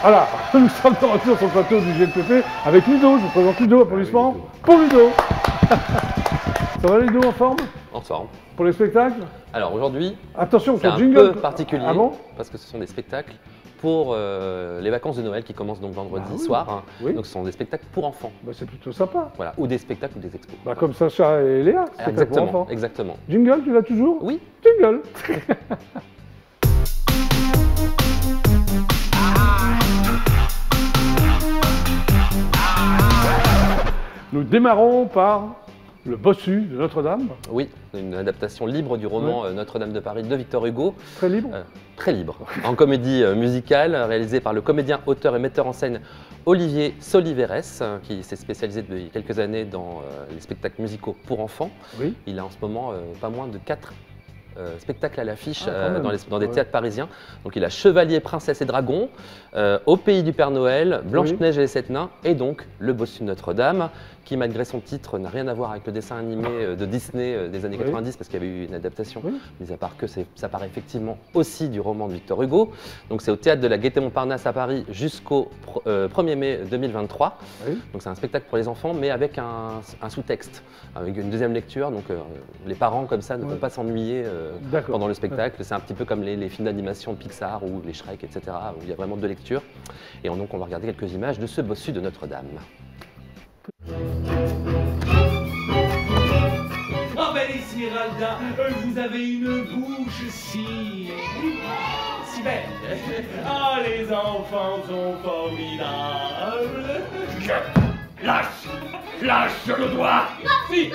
Voilà, nous sommes de retour sur le plateau du GLPP avec Ludo. Je vous présente Ludo, applaudissements pour Ludo. Ça va Ludo, en forme? En forme. Pour les spectacles? Alors aujourd'hui, attention, c'est un jingle peu particulier parce que ce sont des spectacles pour les vacances de Noël qui commencent donc vendredi soir. Hein. Oui. Donc ce sont des spectacles pour enfants. Bah, c'est plutôt sympa. Voilà, ou des spectacles ou des expos. Bah, comme Sacha et Léa, c'est Exactement, pour enfants. exactement. Jingle, tu l'as toujours? Oui. Jingle. Nous démarrons par Le Bossu de Notre-Dame. Oui, une adaptation libre du roman Notre-Dame de Paris de Victor Hugo. Très libre. Très libre. En comédie musicale, réalisée par le comédien, auteur et metteur en scène Olivier Soliveres, qui s'est spécialisé depuis quelques années dans les spectacles musicaux pour enfants. Oui. Il a en ce moment pas moins de 4 spectacles à l'affiche dans des Ouais. théâtres parisiens. Donc il a Chevalier, Princesse et Dragon, Au Pays du Père Noël, Blanche-Neige et les Sept Nains, et donc Le Bossu de Notre-Dame, qui malgré son titre n'a rien à voir avec le dessin animé de Disney des années 90, parce qu'il y avait eu une adaptation, mis à part que ça part effectivement aussi du roman de Victor Hugo. Donc c'est au théâtre de la Gaîté-Montparnasse à Paris jusqu'au 1er mai 2023. Oui. Donc c'est un spectacle pour les enfants, mais avec un sous-texte, avec une deuxième lecture. Donc les parents comme ça ne vont pas s'ennuyer pendant le spectacle. C'est un petit peu comme les films d'animation de Pixar ou les Shrek, etc., où il y a vraiment deux lectures. Et donc on va regarder quelques images de ce Bossu de Notre-Dame. Oh belle Esmeralda, vous avez une bouche si belle. Ah, les enfants sont formidables. Lâche le doigt. Si,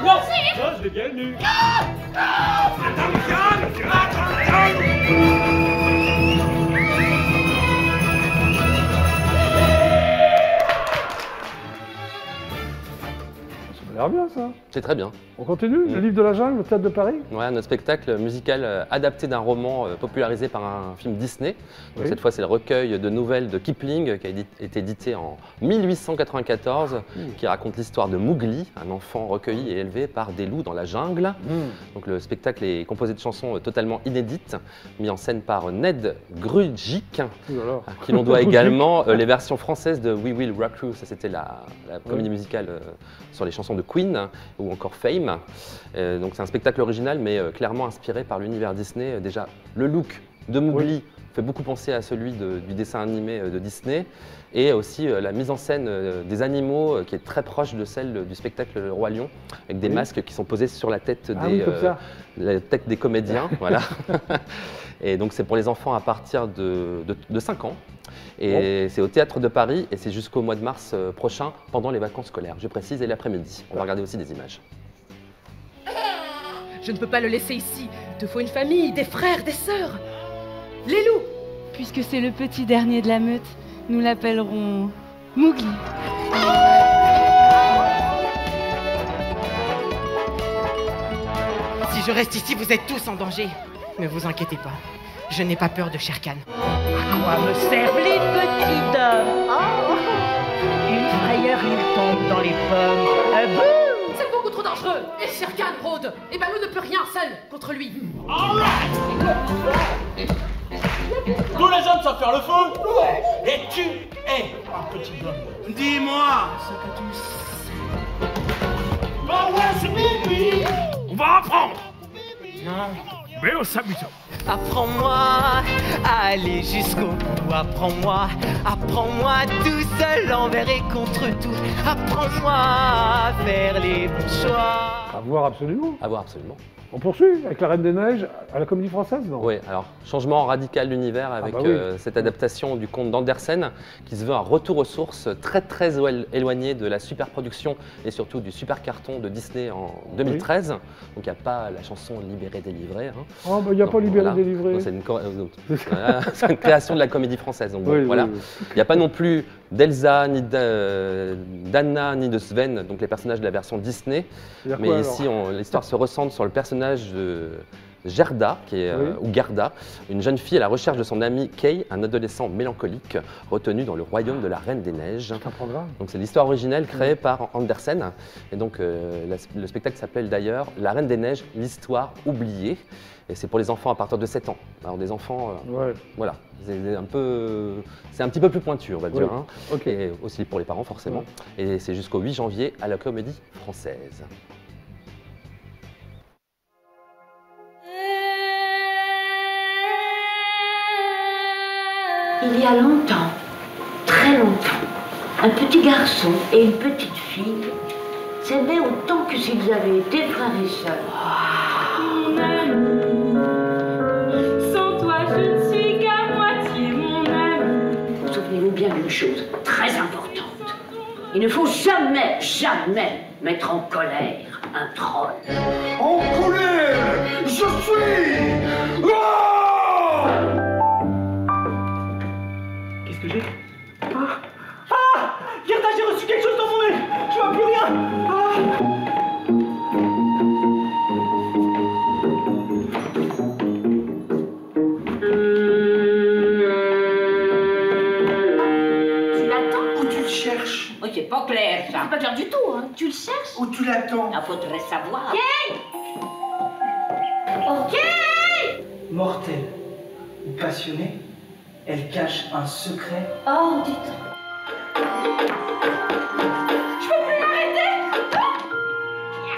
non, je l'ai bien lu. Ça a l'air bien ça. C'est très bien. On continue. Le livre de la jungle, le théâtre de Paris. Ouais, notre spectacle musical adapté d'un roman popularisé par un film Disney. Donc cette fois, c'est le recueil de nouvelles de Kipling qui a été édité en 1894, qui raconte l'histoire de Mowgli, un enfant recueilli et élevé par des loups dans la jungle. Donc le spectacle est composé de chansons totalement inédites, mis en scène par Ned Grugic, à qui l'on doit également les versions françaises de We Will Rock You. Ça, c'était la comédie musicale sur les chansons de Queen ou encore Fame. Donc c'est un spectacle original mais clairement inspiré par l'univers Disney. Déjà le look de Mowgli fait beaucoup penser à celui du dessin animé de Disney, et aussi la mise en scène des animaux qui est très proche de celle du spectacle Le Roi Lion, avec des masques qui sont posés sur la tête des comédiens. Voilà. Et donc c'est pour les enfants à partir de 5 ans. Et c'est au Théâtre de Paris et c'est jusqu'au mois de mars prochain, pendant les vacances scolaires, je précise, et l'après-midi. On va regarder aussi des images. Je ne peux pas le laisser ici. Il te faut une famille, des frères, des sœurs. Les loups. Puisque c'est le petit dernier de la meute, nous l'appellerons Mowgli. Si je reste ici, vous êtes tous en danger. Ne vous inquiétez pas. Je n'ai pas peur de Shere Khan. À quoi me servent les petits dames? Une frayeur, il tombe dans les pommes. Boum! C'est beaucoup trop dangereux. Et Shere Khan rôde. Et Balou ne peut rien seul contre lui. Tous les hommes savent faire le feu. Et tu es un petit homme. Dis-moi ce que tu sais. Bah ouais, c'est Bibi. On va apprendre. Non, mais on s'amuse. Apprends-moi à aller jusqu'au bout. Apprends-moi tout seul envers et contre tout. Apprends-moi à faire les bons choix. À voir absolument. À voir absolument. On poursuit avec La Reine des Neiges à la Comédie Française, non? Oui, alors changement radical d'univers avec cette adaptation du conte d'Andersen qui se veut un retour aux sources très éloigné de la super production et surtout du super carton de Disney en 2013. Donc il n'y a pas la chanson Libéré délivré. Hein. Oh, bah il n'y a pas Libéré délivré. C'est une création de la Comédie Française. Donc voilà. Il n'y a pas non plus d'Elsa, ni d'Anna, ni de Sven, donc les personnages de la version Disney. Mais ici, l'histoire se recentre sur le personnage de Gerda, ou Garda, une jeune fille à la recherche de son ami Kay, un adolescent mélancolique retenu dans le royaume de la Reine des Neiges. Donc c'est l'histoire originelle créée par Andersen. Et donc le spectacle s'appelle d'ailleurs La Reine des Neiges, l'histoire oubliée. Et c'est pour les enfants à partir de 7 ans. Alors des enfants, voilà, c'est un petit peu plus pointu, on va dire. Hein. Et aussi pour les parents, forcément. Et c'est jusqu'au 8 janvier à la Comédie Française. Il y a longtemps, très longtemps, un petit garçon et une petite fille s'aimaient autant que s'ils avaient été frères et sœurs. Mon ami, sans toi je ne suis qu'à moitié mon ami. Souvenez-vous bien d'une chose très importante. Il ne faut jamais, jamais mettre en colère un troll. En colère, je suis... Oh! Qu'est-ce que j'ai? Gerda, j'ai reçu quelque chose dans mon nez. Je vois plus rien. Tu l'attends Où tu le cherches? Oh, c'est pas clair ça. C'est pas clair du tout, hein. Tu le cherches? Où tu l'attends? Il faudrait savoir. Ok. Mortelle ou passionnée, elle cache un secret. Oh, dites. Je peux plus m'arrêter.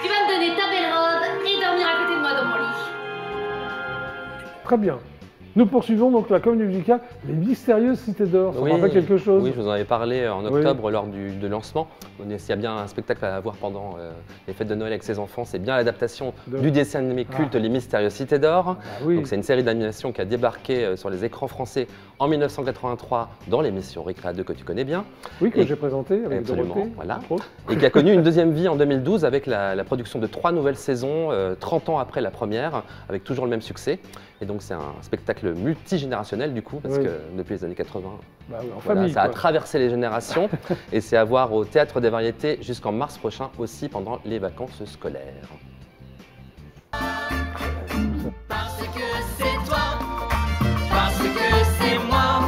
Tu vas me donner ta belle robe et dormir à côté de moi dans mon lit. Très bien. Nous poursuivons donc la comédie musicale Les Mystérieuses Cités d'Or. Ça me rappelle quelque chose? Oui, je vous en avais parlé en octobre lors du lancement. S'il y a bien un spectacle à voir pendant les fêtes de Noël avec ses enfants, c'est bien l'adaptation du dessin animé culte Les Mystérieuses Cités d'Or. Donc c'est une série d'animation qui a débarqué sur les écrans français en 1983 dans l'émission Récréa 2 que tu connais bien. Oui, que j'ai présenté avec Dorothée. Voilà. Et qui a connu une deuxième vie en 2012 avec la production de 3 nouvelles saisons, 30 ans après la première, avec toujours le même succès. Et donc c'est un spectacle multigénérationnel du coup, parce que depuis les années 80, ça a traversé les générations. Et c'est à voir au Théâtre des Variétés jusqu'en mars prochain aussi pendant les vacances scolaires. Parce que c'est toi, parce que c'est moi,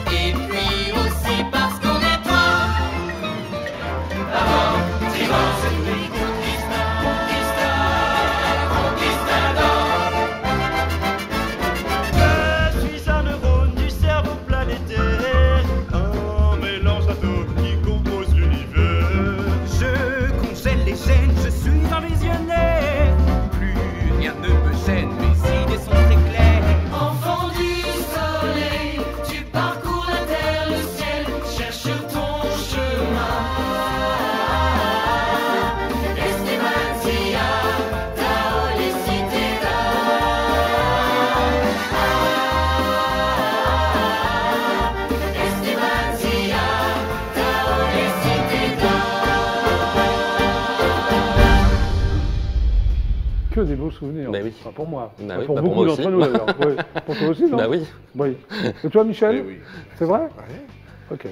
et puis aussi parce qu'on est toi. D'abord, tribord, c'est lui conquistador. Je suis un neurone du cerveau planétaire, un mélange d'atomes qui compose l'univers. Je congèle les gènes, je suis un visionnaire. Plus rien ne me gêne, mes idées sont très claires. Enfant du soleil, tu parcours la terre, le ciel, cherche ton chemin. Estebantia, Tao, les cités d'or. Estebantia, Tao, les cités d'or. Que des beaux souvenirs. Bah oui. Enfin, pour moi. Bah oui, pour bah pour beaucoup moi d'entre nous d'ailleurs. Oui. Pour toi aussi, non? Bah oui. Oui. Et toi, Michel? Oui. C'est vrai? Ouais. Ok.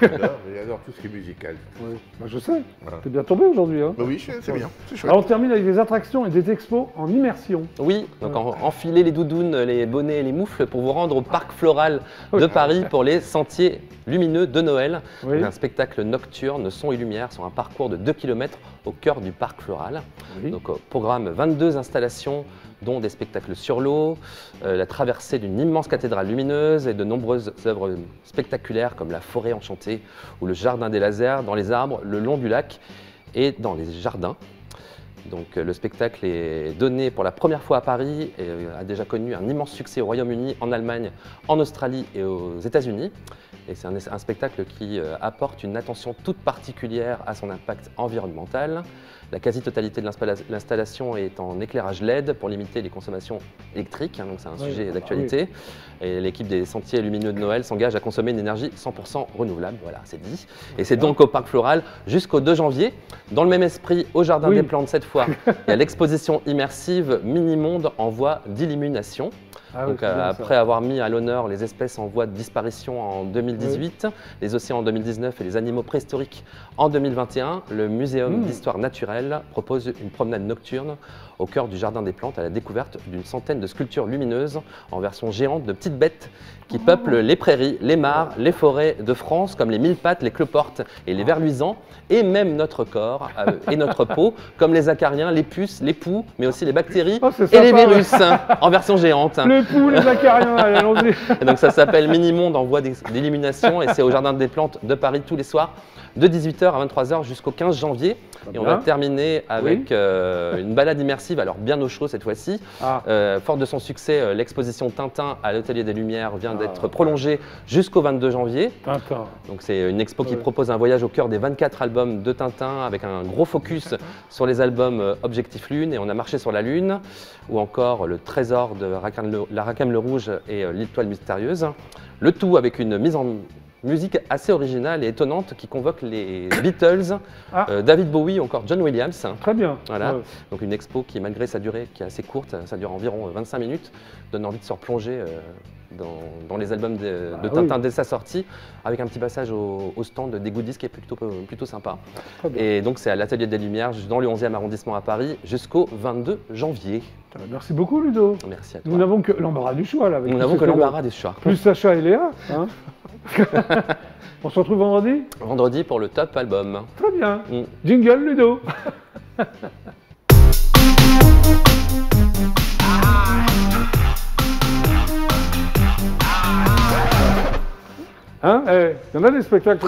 J'adore tout ce qui est musical. Oui. Bah, je sais. Voilà. T'es bien tombé aujourd'hui. Hein? Bah oui, c'est bien. C'est chouette. Alors, on termine avec des attractions et des expos en immersion. Oui, donc enfilez les doudounes, les bonnets et les moufles pour vous rendre au Parc Floral de Paris pour les Sentiers Lumineux de Noël. Oui. Un spectacle nocturne, son et lumière sur un parcours de 2 km au cœur du Parc Floral. Oui. Donc au programme 22 installations, dont des spectacles sur l'eau, la traversée d'une immense cathédrale lumineuse et de nombreuses œuvres spectaculaires comme la forêt enchantée ou le jardin des lasers dans les arbres, le long du lac et dans les jardins. Donc le spectacle est donné pour la première fois à Paris et a déjà connu un immense succès au Royaume-Uni, en Allemagne, en Australie et aux États-Unis. Et c'est un spectacle qui apporte une attention toute particulière à son impact environnemental. La quasi-totalité de l'installation est en éclairage LED pour limiter les consommations électriques, donc c'est un sujet d'actualité. Et l'équipe des Sentiers Lumineux de Noël s'engage à consommer une énergie 100% renouvelable, voilà, c'est dit. Et c'est donc au Parc Floral jusqu'au 2 janvier. Dans le même esprit, au Jardin des Plantes cette fois, il y a l'exposition immersive Mini-Monde en voie d'illumination. Ah, Donc, oui, c'est bien, après avoir mis à l'honneur les espèces en voie de disparition en 2018, les océans en 2019 et les animaux préhistoriques en 2021, le Muséum d'histoire naturelle propose une promenade nocturne au cœur du Jardin des Plantes à la découverte d'une centaine de sculptures lumineuses en version géante de petites bêtes qui peuplent les prairies, les mares, les forêts de France comme les mille-pattes, les cloportes et les vers luisants et même notre corps et notre peau comme les acariens, les puces, les poux, mais aussi les bactéries et les virus en version géante. Les poux, les acariens, allez, allons-y. Et donc ça s'appelle Mini-Monde en voie d'illumination et c'est au Jardin des Plantes de Paris tous les soirs de 18h à 23h jusqu'au 15 janvier. Et on va terminer avec une balade immersive, alors bien au chaud cette fois-ci. Fort de son succès, l'exposition Tintin à l'Atelier des Lumières vient d'être prolongée jusqu'au 22 janvier. Tintin. Donc c'est une expo qui propose un voyage au cœur des 24 albums de Tintin avec un gros focus sur les albums Objectif Lune et On a marché sur la Lune, ou encore Le Trésor de la Rackham le Rouge et L'Étoile mystérieuse. Le tout avec une mise en musique assez originale et étonnante qui convoque les Beatles, David Bowie ou encore John Williams. Très bien. Voilà. Donc une expo qui, malgré sa durée qui est assez courte, ça dure environ 25 minutes, donne envie de se replonger dans les albums de Tintin dès sa sortie, avec un petit passage au stand des goodies qui est plutôt sympa. Et donc c'est à l'Atelier des Lumières, dans le 11e arrondissement à Paris, jusqu'au 22 janvier. Merci beaucoup Ludo. Merci à toi. Nous n'avons que l'embarras du choix là. Nous n'avons que l'embarras du choix. Plus Sacha et Léa. Hein. On se retrouve vendredi? Vendredi pour le top album. Très bien. Jingle Ludo. Hein, il y en a des spectacles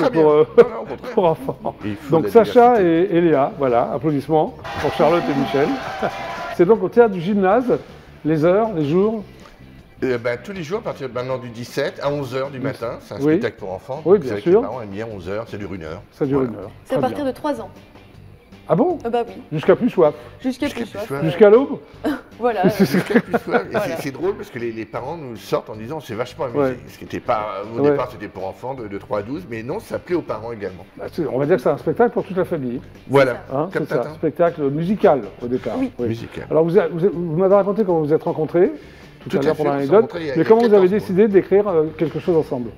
pour enfants. Donc Sacha et Léa, voilà, applaudissements pour Charlotte et Michel. C'est donc au théâtre du Gymnase, les heures, les jours? Tous les jours, à partir maintenant du 17 à 11h du matin, c'est un Oui. spectacle pour enfants. Oui, bien sûr. Les parents aiment bien 11h, ça dure 1 heure. Ça dure 1 heure. C'est à partir de 3 ans. Ah bon? Bah oui. Jusqu'à plus soif. Jusqu'à plus soif. Jusqu'à l'aube? Voilà. Jusqu'à plus soif. Et Voilà. c'est drôle parce que les parents nous sortent en disant c'est vachement amusé. Ce qui n'était pas, au départ, c'était pour enfants de 3 à 12, mais non, ça plaît aux parents également. On va dire que c'est un spectacle pour toute la famille. Voilà, Hein, comme c'est ça, Tintin. spectacle musical au départ. Oui. Musical. Alors vous m'avez raconté comment vous êtes rencontrés tout à l'heure pour fait, on s'est l'anecdote, rencontrés il y a mais comment vous 14 avez mois. décidé d'écrire quelque chose ensemble?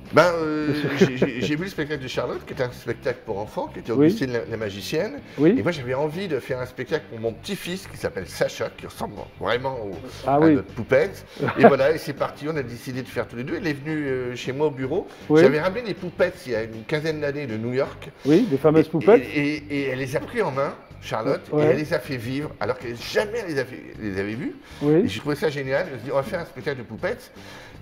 J'ai vu le spectacle de Charlotte, qui était un spectacle pour enfants, qui était Augustine la magicienne. Oui. Et moi, j'avais envie de faire un spectacle pour mon petit-fils qui s'appelle Sacha, qui ressemble vraiment à oui. notre poupette. Et voilà, et c'est parti, on a décidé de faire tous les deux. Elle est venue chez moi au bureau. Oui. J'avais ramené des poupettes il y a une quinzaine d'années de New York. Oui, des fameuses poupettes. Et elle les a pris en main, Charlotte, et elle les a fait vivre, alors qu'elle jamais les avait vues. Oui. Et j'ai trouvé ça génial. Je me suis dit, on va faire un spectacle de poupettes.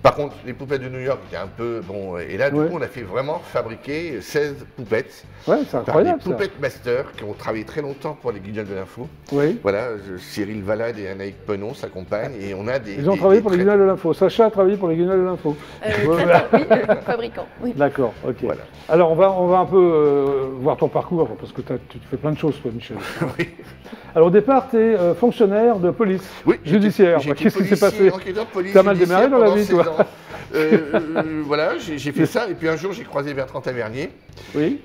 Par contre, les poupettes de New York étaient un peu bon. Et là, du coup, on a fait vraiment fabriquer 16 poupettes. Ouais, c'est incroyable. Des poupettes master qui ont travaillé très longtemps pour les Guignols de l'Info. Oui. Voilà, Cyril Valade et Anaïk Penon s'accompagnent. Et on a des. Ils ont travaillé pour les Guignols de l'Info. Sacha a travaillé pour les Guignols de l'Info. Fabricant. Oui. D'accord, ok. Voilà. Alors on va un peu voir ton parcours, parce que tu fais plein de choses, toi, Michel. Oui. Alors au départ, tu es fonctionnaire de police judiciaire. Qu'est-ce qui s'est passé? Tu as mal démarré dans la vie, toi? Voilà, j'ai fait ça. Et puis un jour, j'ai croisé Bertrand Tavernier,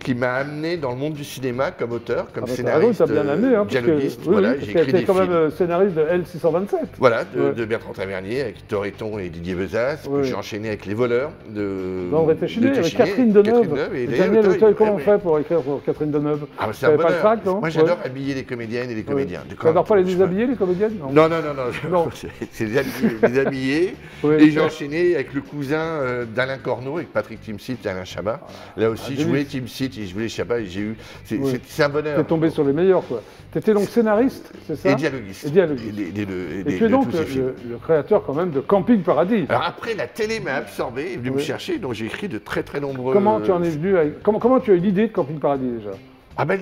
qui m'a amené dans le monde du cinéma comme auteur, comme scénariste, t'as bien amené, hein, dialoguiste. Parce que, voilà, j'ai écrit des quand films. même scénariste de L627. Voilà, de Bertrand Tavernier, avec Toreton et Didier Bezas, que j'ai enchaîné avec Les Voleurs D'André Téchiné, avec Catherine Deneuve. Daniel Auteuil, comment on fait pour écrire pour Catherine Deneuve? Ah, c'est un bonheur. Pas le trac, non? Moi, j'adore habiller les comédiennes et les comédiens. Tu n'adores pas les déshabiller, les comédiennes? Non. C'est les habiller. Et j'ai enchaîné avec le cousin d'Alain Corneau, avec Patrick Timsit et Alain Chabat. Là aussi, je voulais Timsit et je voulais Chabat et j'ai eu. C'est un bonheur. T'es tombé sur les meilleurs, quoi. T'étais donc scénariste, c'est ça? Et dialoguiste. Et tu es donc le créateur, quand même, de Camping Paradis. Alors après, la télé m'a absorbé, est venue me chercher, donc j'ai écrit de très très nombreux. Comment tu en es venu comment tu as eu l'idée de Camping Paradis déjà? Ah ben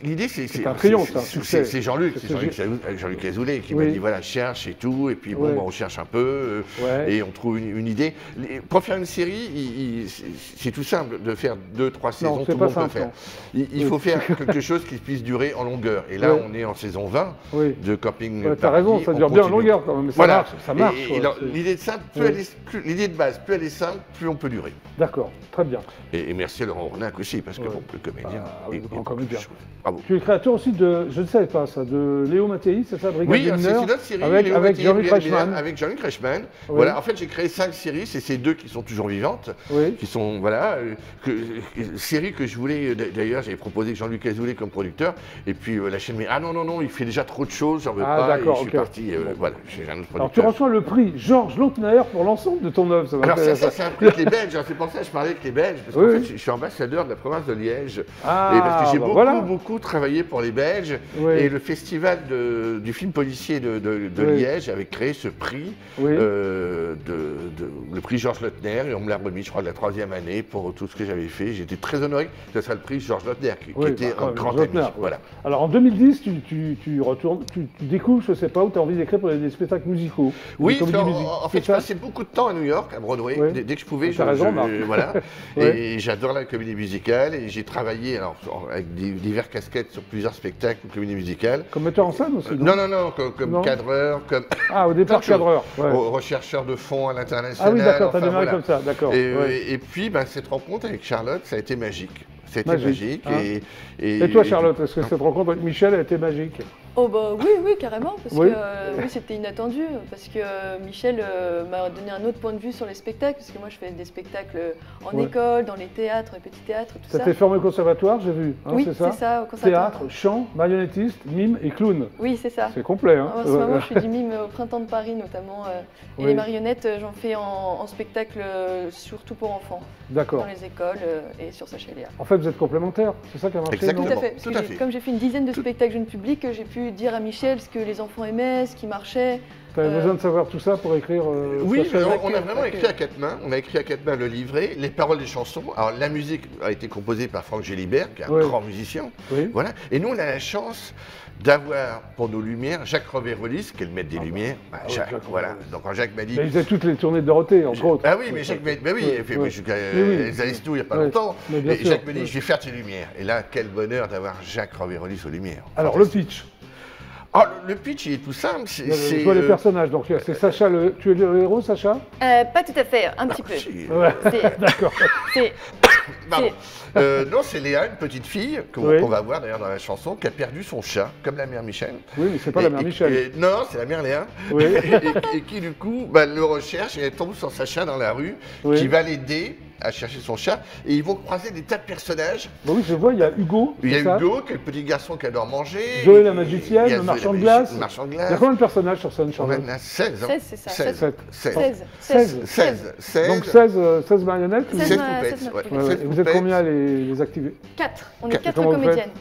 l'idée c'est un triomphe, c'est un succès. C'est Jean-Luc Azoulay qui m'a dit voilà cherche et tout et puis bon on cherche un peu et on trouve une idée. Pour faire une série c'est tout simple de faire 2-3 saisons, tout le monde peut faire. Il faut faire quelque chose qui puisse durer en longueur et là on est en saison 20 de Camping Paradis. T'as raison, ça dure bien en longueur quand même, mais ça marche. L'idée de base, plus elle est simple, plus on peut durer. D'accord, très bien. Et merci à Laurent Ornac aussi parce que le comédien comédien. Bravo. Tu es le créateur aussi de, je ne savais pas ça, de Léo Mattei, c'est ça, Brigade Oui, des c'est mineurs, une autre série avec Jean-Luc Reichmann. Avec Jean-Luc Reichmann. Oui. Voilà, en fait, j'ai créé 5 séries, c'est ces 2 qui sont toujours vivantes, qui sont, voilà, séries que je voulais, d'ailleurs, j'avais proposé Jean-Luc Azoulay comme producteur, et puis la chaîne m'a dit, ah non, il fait déjà trop de choses, j'en veux pas, et je suis parti, voilà, chez un autre producteur. Alors, tu reçois le prix Georges Lautner pour l'ensemble de ton œuvre. Alors ça c'est un prix avec les Belges, c'est pour ça que je parlais avec les Belges, parce qu'en fait, je suis ambassadeur de la province de Liège, et parce que j'ai beaucoup travaillé pour les Belges, et le festival du film policier de Liège avait créé ce prix, le prix Georges Lautner, et on me l'a remis, je crois, de la 3e année pour tout ce que j'avais fait. J'étais très honoré que ce soit le prix Georges Lautner, qui était un grand ami. Voilà. Alors en 2010, tu retournes, tu découvres, je ne sais pas, où tu as envie d'écrire pour des spectacles musicaux. Oui, en fait, je passais beaucoup de temps à New York, à Broadway, dès que je pouvais. Voilà. Et j'adore la comédie musicale, et j'ai travaillé avec diverses casquettes sur plusieurs spectacles de comédie musicale. Comme metteur en scène aussi? Non, comme cadreur, comme... Ah, au départ cadreur. Rechercheur de fonds à l'international. Ah oui, d'accord, t'as démarré comme ça, d'accord. Et puis, cette rencontre avec Charlotte, ça a été magique. C'était magique. Et toi, Charlotte, est-ce que cette rencontre avec Michel a été magique? Oh bah oui, carrément, parce que c'était inattendu, parce que Michel m'a donné un autre point de vue sur les spectacles, parce que moi je fais des spectacles en école, dans les théâtres, les petits théâtres, tout ça. Ça t'es formé au conservatoire, j'ai vu, oui, c'est ça, au conservatoire. Théâtre, chant, marionnettiste, mime et clown. Oui, c'est ça. C'est complet, hein. En ce moment, je fais du mime au Printemps de Paris notamment, et les marionnettes, j'en fais en spectacle surtout pour enfants. D'accord. Dans les écoles et sur Sacha et Léa. En fait, vous êtes complémentaires, c'est ça qui a marché? Exactement. Tout à fait. Comme j'ai fait une dizaine de spectacles jeunes publics, j'ai pu dire à Michel ce que les enfants aimaient, ce qui marchait. Tu avais besoin de savoir tout ça pour écrire Oui, on a vraiment écrit à 4 mains. On a écrit à 4 mains le livret, les paroles des chansons. Alors la musique a été composée par Franck Gélibert, qui est un grand musicien. Voilà. Et nous, on a la chance d'avoir pour nos lumières Jacques Roverollis, qui est le maître des lumières. Jacques, voilà. Donc quand Jacques m'a dit... Il faisait toutes les tournées de Dorothée, entre autres. Ah oui, mais Jacques m'a dit, il a fait Zalistou il n'y a pas longtemps. Et Jacques m'a dit, je vais faire tes lumières. Et là, quel bonheur d'avoir Jacques Roverollis aux lumières. Alors le pitch. Le pitch, il est tout simple. Je vois les personnages. Donc, c'est Sacha. Tu es le héros, Sacha? Pas tout à fait, un petit peu. D'accord. Non, c'est Léa, une petite fille qu'on va voir d'ailleurs dans la chanson, qui a perdu son chat, comme la mère Michel. Oui, mais c'est pas la mère Michel. Non, c'est la mère Léa. Et qui du coup le recherche et elle tombe sur Sacha dans la rue, qui va l'aider à chercher son chat, et ils vont croiser des tas de personnages. Oui, je vois, il y a Hugo. Il y a Hugo, qui est le petit garçon qui adore manger. Zoé la magicienne, le marchand de glace. Il y a combien de personnages sur scène, Charlotte? On en a 16. 16, c'est ça. 16. Donc 16 marionnettes? 16 poupettes. Et vous êtes combien les activés? 4. On est 4 comédiennes.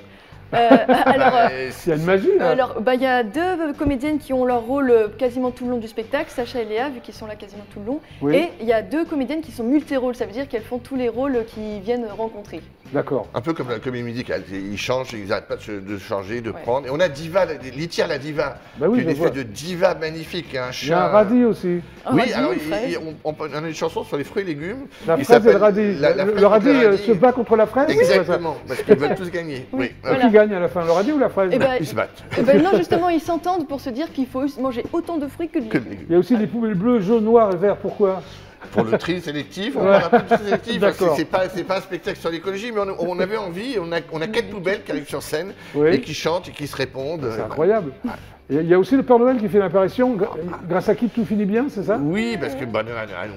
Alors, il y a une magie là. Alors, il y a 2 comédiennes qui ont leur rôle quasiment tout le long du spectacle, Sacha et Léa, vu qu'ils sont là quasiment tout le long. Et il y a 2 comédiennes qui sont multi-rôles, ça veut dire qu'elles font tous les rôles qu'ils viennent rencontrer. D'accord. Un peu comme la comédie musicale, ils changent, ils n'arrêtent pas de changer, de prendre. Et on a Diva, Litière la Diva, qui est une espèce de diva magnifique, un chat. Il y a un radis aussi. Oui, alors on a une chanson sur les fruits et légumes. La fraise et le radis. Le radis se bat contre la fraise? Exactement, parce qu'ils veulent tous gagner. Qui gagne à la fin, le radis ou la fraise? Ils se battent. Non, justement, ils s'entendent pour se dire qu'il faut manger autant de fruits que de légumes. Il y a aussi des poubelles bleues, jaunes, noires et verts. Pourquoi? Pour le tri sélectif, on a un peu de tri sélectif. C'est pas un spectacle sur l'écologie, mais on avait envie. On a 4 poubelles qui arrivent sur scène et qui chantent et qui se répondent. C'est incroyable. Il y a aussi le Père Noël qui fait l'apparition, grâce à qui tout finit bien, c'est ça? Oui, parce que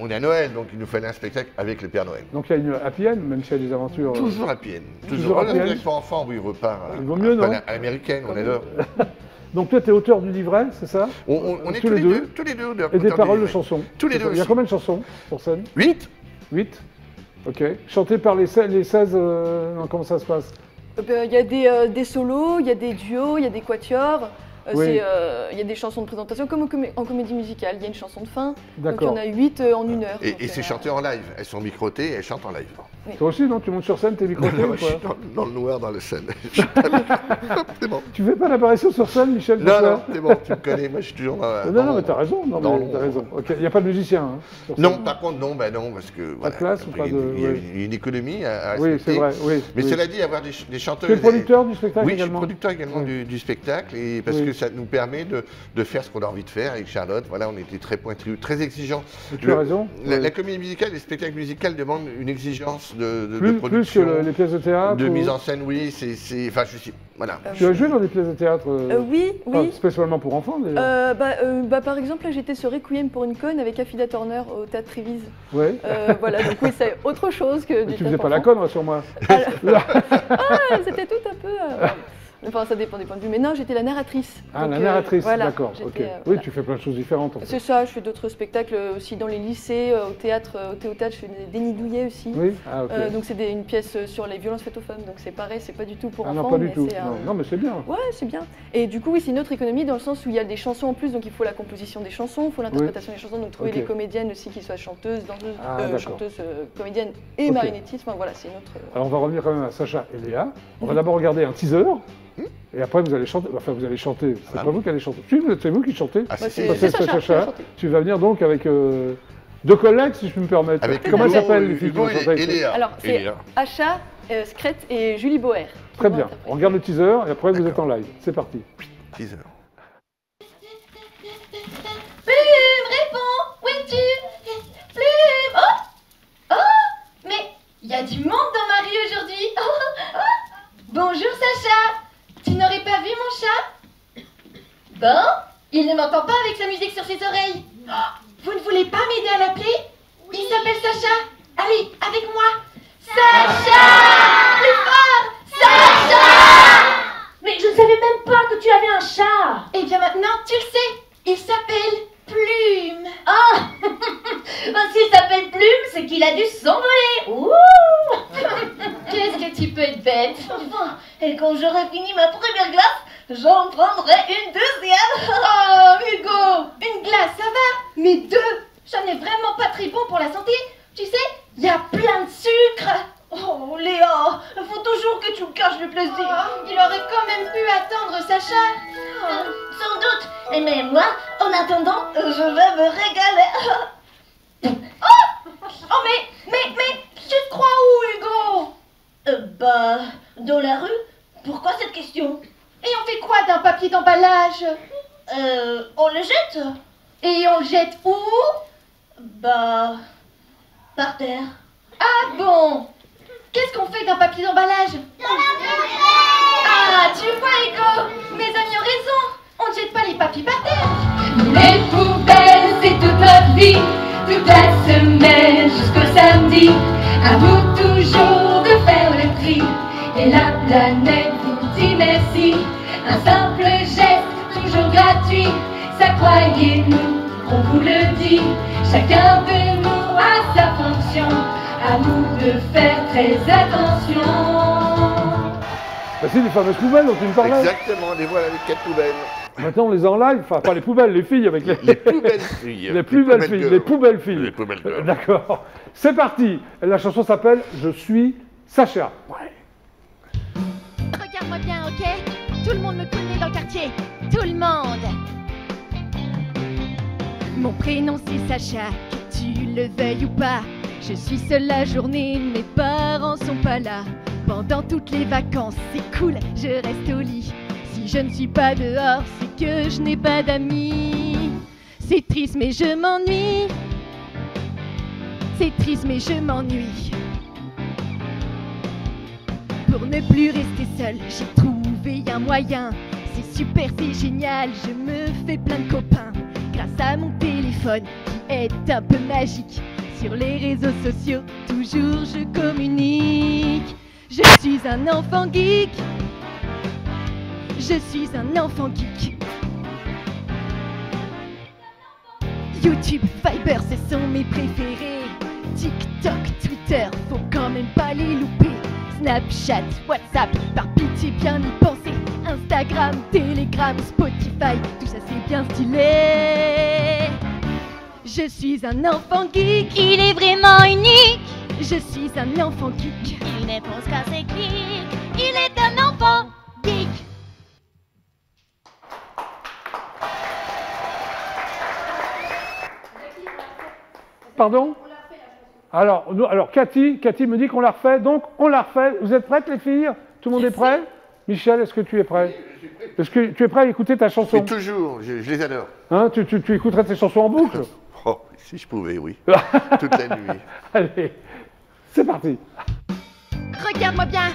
on est à Noël, donc il nous fallait un spectacle avec le Père Noël. Donc il y a une happy end, même s'il y a des aventures... Toujours happy end. Toujours happy end. Pour enfants, oui, il repart il vaut mieux, non? À l'américaine, on adore. Donc toi, tu es auteur du livret, c'est ça? On est tous les deux. Tous les deux. Et des paroles de chansons? Tous les deux. Il y a combien de chansons sur scène? 8. 8? Ok. Chantées par les 16... comment ça se passe? Il y a des solos, il y a des duos, il y a des quatuors. Il y a des chansons de présentation, comme en comédie musicale. Il y a une chanson de fin, donc il y en a 8 en une heure. Et c'est chanté en live. Elles sont microtées et elles chantent en live. Oui. Toi aussi, non? Tu montes sur scène, t'es microté ou quoi? Je suis dans le noir dans la scène. C'est bon. Tu fais pas l'apparition sur scène, Michel? Non, c'est bon, tu me connais, moi je suis toujours dans Non, mais t'as raison. T'as raison. Il n'y a pas de musicien, hein, sur scène. Non, par contre, non, parce que... Pas de place ou pas de... Il y a une économie à Oui, c'est vrai, oui. Mais cela dit, avoir des chanteurs... Tu es producteur du spectacle également? Oui, je suis producteur également du spectacle, et parce que ça nous permet de faire ce qu'on a envie de faire avec Charlotte. Voilà, on était très pointus, très exigeants. Tu as raison. La comédie musicale, les spectacles musicaux demandent une exigence de plus production. Plus que les pièces de théâtre. De mise en scène, oui. Enfin, je sais. Voilà. Tu as joué dans des pièces de théâtre Oui. Spécialement pour enfants, d'ailleurs. Par exemple, là, j'étais sur Requiem pour une conne avec Affida Turner au Théâtre Trévise. Oui. Voilà, donc oui, c'est autre chose que du Tu faisais pas la conne, rassure-moi. C'était tout un peu... Enfin, ça dépend des points de vue. Mais non, j'étais la narratrice. Ah, la narratrice, voilà, d'accord. Okay. Oui, voilà. tu fais plein de choses différentes. En fait. C'est ça, je fais d'autres spectacles aussi dans les lycées, au théâtre, je fais des nids douillets aussi. Oui, ah, ok. Donc c'est une pièce sur les violences faites aux femmes, donc c'est pareil, c'est pas du tout pour enfants. Non, pas du tout. Non, mais c'est bien. Ouais, c'est bien. Et du coup, oui, c'est une autre économie dans le sens où il y a des chansons en plus, donc il faut la composition des chansons, il faut l'interprétation des chansons, donc trouver les comédiennes aussi qui soient chanteuses, danseuses, comédiennes et marionnettistes. Enfin voilà, c'est une autre. Alors on va revenir quand même à Sacha et Léa. On va d'abord regarder un teaser. Et après, vous allez chanter. Enfin, vous allez chanter. C'est pas vous qui allez chanter. C'est vous qui chantez. C'est Sacha. Tu vas venir donc avec deux collègues, si je puis me permettre. Comment s'appellent les filles qui vont chanter? Léa. Alors, c'est Acha, Scret et Julie Boer. Très bien. On regarde le teaser et après, vous êtes en live. C'est parti. Teaser. Plume, réponds, où es-tu? Plume, oh! Mais il y a du monde dans ma rue aujourd'hui. Bonjour Sacha. Tu n'aurais pas vu mon chat? Bon, il ne m'entend pas avec sa musique sur ses oreilles. Vous ne voulez pas m'aider à l'appeler? Il s'appelle Sacha. Allez, avec moi. Sacha! Plus fort! Sacha! Mais je ne savais même pas que tu avais un chat. Eh bien maintenant, tu le sais. Il s'appelle Plume. Ah! S'il s'appelle Plume, c'est qu'il a dû s'envoler. Ouh! Qu'est-ce que tu peux être bête? Enfin, et quand j'aurai fini ma première glace, j'en prendrai une deuxième. Oh, Hugo, une glace, ça va? Mais deux, j'en ai vraiment pas très bon pour la santé. Tu sais, il y a plein de sucre. Oh, Léa, faut toujours que tu me caches le plaisir. Il aurait quand même pu attendre Sacha. Sans doute. Mais moi, en attendant, je vais me régaler. Oh, mais, tu te crois où, Hugo? Dans la rue. Pourquoi cette question? Et on fait quoi d'un papier d'emballage? On le jette. Et on le jette où? Par terre. Ah bon? Qu'est-ce qu'on fait d'un papier d'emballage? Ah, tu vois, Hugo, mes amis ont raison. On ne jette pas les papiers par terre. Les poubelles, c'est toute notre vie, toute la semaine jusqu'au samedi. À vous toujours de faire le tri. Et la planète vous dit merci. Un simple geste, toujours gratuit. Ça, croyez-nous, on vous le dit. Chacun de nous a sa fonction. À nous de faire très attention. C'est les fameuses poubelles dont tu me parlais. Exactement, les voilà les 4 poubelles. Maintenant on les a en live, enfin pas les poubelles, les filles avec les plus belles filles. Les plus belles filles, les poubelles filles. Les poubelles girls. D'accord. C'est parti. La chanson s'appelle Je suis Sacha. Ouais. Regarde-moi bien, ok? Tout le monde me connaît dans le quartier. Tout le monde. Mon prénom c'est Sacha, que tu le veuilles ou pas. Je suis seule la journée, mes parents sont pas là. Pendant toutes les vacances, c'est cool, je reste au lit. Si je ne suis pas dehors, c'est que je n'ai pas d'amis. C'est triste mais je m'ennuie. C'est triste mais je m'ennuie. Pour ne plus rester seule, j'ai trouvé un moyen. C'est super, c'est génial, je me fais plein de copains. Grâce à mon téléphone qui est un peu magique. Sur les réseaux sociaux, toujours je communique. Je suis un enfant geek. Je suis un enfant geek. YouTube, Viber, ce sont mes préférés. TikTok, Twitter, faut quand même pas les louper. Snapchat, WhatsApp, par pitié bien y penser. Instagram, Telegram, Spotify, tout ça c'est bien stylé. Je suis un enfant geek. Il est vraiment unique. Je suis un enfant geek. Il ne pense qu'à ses clics. Il est un enfant geek. Pardon? Alors Cathy me dit qu'on la refait, donc on la refait. Vous êtes prêtes les filles? Tout le monde est prêt? Michel, est-ce que tu es prêt? Est-ce que tu es prêt à écouter ta chanson? Toujours, je les adore. Hein, tu écouterais tes chansons en boucle? Oh, si je pouvais, oui. Toute la nuit. Allez, C'est parti. Regarde-moi bien,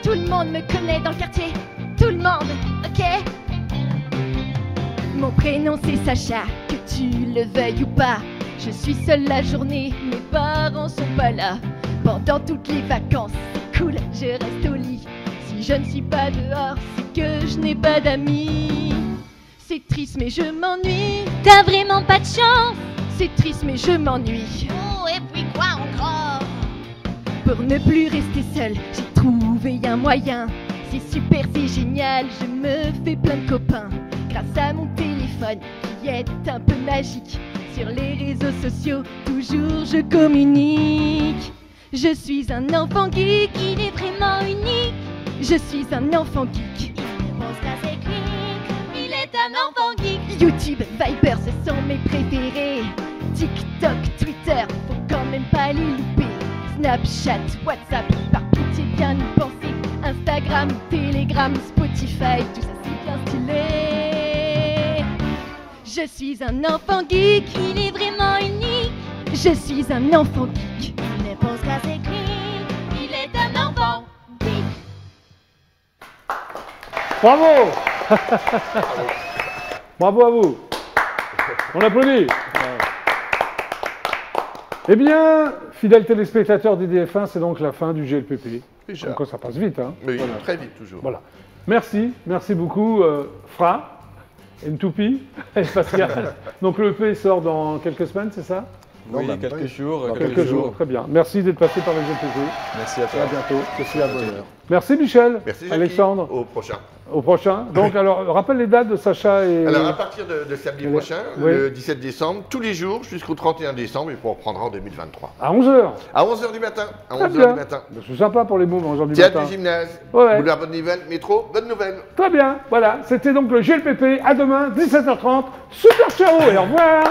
tout le monde me connaît dans le quartier. Tout le monde, ok? Mon prénom c'est Sacha, que tu le veuilles ou pas. Je suis seule la journée, mes parents sont pas là. Pendant toutes les vacances, c'est cool, je reste au lit. Si je ne suis pas dehors, c'est que je n'ai pas d'amis. C'est triste mais je m'ennuie. T'as vraiment pas de chance. C'est triste mais je m'ennuie. Oh, et puis quoi encore? Pour ne plus rester seule, j'ai trouvé un moyen. C'est super, c'est génial, je me fais plein de copains. Grâce à mon téléphone, qui est un peu magique. Sur les réseaux sociaux, toujours je communique. Je suis un enfant geek, il est vraiment unique. Je suis un enfant geek. Il ne pense qu'à ses clics, il est un enfant geek. YouTube, Viber, ce sont mes préférés. TikTok, Twitter, faut quand même pas les louper. Snapchat, WhatsApp, par pitié bien y penser. Instagram, Telegram, Spotify, tout ça c'est bien stylé. Je suis un enfant geek, il est vraiment unique. Je suis un enfant geek. Il ne pense qu'à ses clics, il est un enfant geek. Bravo. Bravo à vous. On applaudit. Eh bien, fidèles téléspectateurs d'IDF1, c'est donc la fin du GLPP. Déjà. Donc ça passe vite. Hein. Oui, voilà. Très vite toujours. Voilà. Merci beaucoup, Fra, Ntoupi et Pascal. Donc le EP sort dans quelques semaines, c'est ça? Oui, quelques jours. Quelques jours, très bien. Merci d'être passé par le GLPP. Merci à toi. À bientôt. Merci à bonheur. Merci Michel. Merci Jackie. Alexandre. Au prochain. Au prochain. Donc, alors, rappelle les dates de Sacha et... Alors, à partir de samedi prochain, oui. Le 17 décembre, tous les jours jusqu'au 31 décembre, et puis on reprendra en 2023. À 11h. À 11h du matin. À 11h du matin. C'est sympa pour les mômes, à 11h du Théâtre matin. du gymnase, Ouais. Boulevard Bonne Nouvelle, métro, Bonne Nouvelle. Très bien, voilà. C'était donc le GLPP. À demain, 17h30. Super ciao et au revoir.